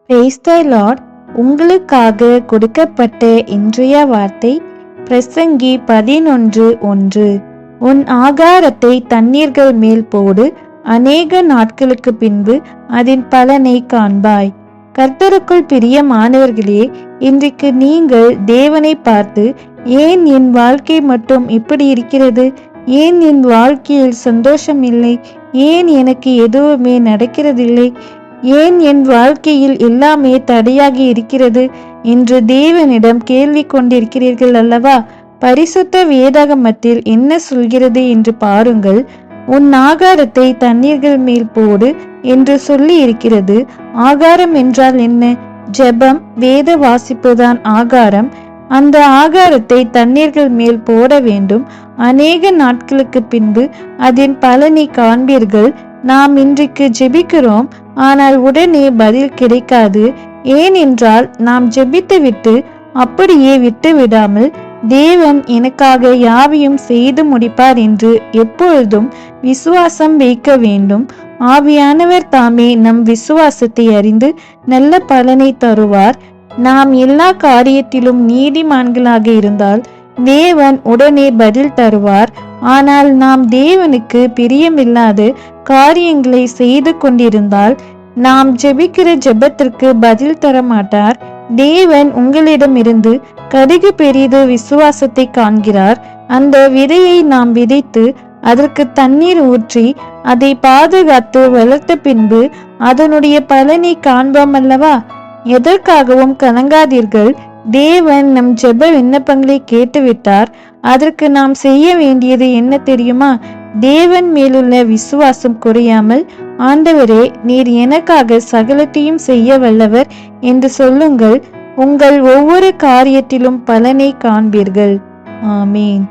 Praise the Lord. உங்களுக்காக கொடுக்கப்பட்ட இன்றைய வார்த்தை பிரசங்கி 11:1. உன் ஆகாரத்தை தண்ணீர்கள் மேல் போடு, அநேக நாட்களுக்கு பின்பு அதன் பலனை காண்பாய். கர்த்தருக்குள் பிரியமானவர்களே, இன்றைக்கு நீங்கள் தேவனை பார்த்து, ஏன் என் வாழ்க்கை மட்டும் இப்படி இருக்கிறது, ஏன் என் வாழ்க்கையில் சந்தோஷம் இல்லை, ஏன் எனக்கு எதுவுமே நடக்கிறதில்லை, ஏன் என் வாழ்க்கையில் எல்லாமே தடையாகி இருக்கிறது என்று தேவனிடம் கேள்வி கொண்டிருக்கிறீர்கள் அல்லவா? பரிசுத்த வேதாகமத்தில் என்ன சொல்கிறது என்று பாருங்கள். உன் ஆகாரத்தை தண்ணீர்கள் மேல் போடு என்று சொல்லி இருக்கிறது. ஆகாரம் என்றால் என்ன? ஜெபம், வேத வாசிப்புதான் ஆகாரம். அந்த ஆகாரத்தை தண்ணீர்கள் மேல் போட வேண்டும். அநேக நாட்களுக்கு பின்பு அதன் பலனை காண்பீர்கள். நாம் இன்றைக்கு ஜெபிக்கிறோம், ஆனால் உடனே பதில் கிடைக்காது. ஏனென்றால் நாம் ஜெபித்து விட்டு அப்படியே விட்டு விடாமல், தேவன் எனக்காக யாவையும் செய்து முடிப்பார் என்று எப்பொழுதும் விசுவாசம் வைக்க வேண்டும். ஆவியானவர் தாமே நம் விசுவாசத்தை அறிந்து நல்ல பலனை தருவார். நாம் எல்லா காரியத்திலும் நீதிமான்களாக இருந்தால் தேவன் உடனே பதில் தருவார். ஆனால் நாம் தேவனுக்கு பிரியமில்லாத காரியங்களை செய்து கொண்டிருந்தால் நாம் ஜெபிக்கிற ஜெபத்திற்கு பதில் தர மாட்டார். தேவன் உங்களிடமிருந்து கடுகு பெரிது விசுவாசத்தை காண்கிறார். அந்த விதையை நாம் விதைத்து அதற்கு தண்ணீர் ஊற்றி அதை பாதுகாத்து வளர்த்த பின்பு அதனுடைய பலனை காண்போம் அல்லவா? எதற்காகவும் கலங்காதீர்கள். தேவன் நம் ஜெப விண்ணப்பங்களை கேட்டுவிட்டார். அதற்கு நாம் செய்ய வேண்டியது என்ன தெரியுமா? தேவன் மேலுள்ள விசுவாசம் குறையாமல், ஆண்டவரே, நீர் எனக்காக சகலத்தையும் செய்ய வல்லவர் என்று சொல்லுங்கள். உங்கள் ஒவ்வொரு காரியத்திலும் பலனை காண்பீர்கள். ஆமீன்.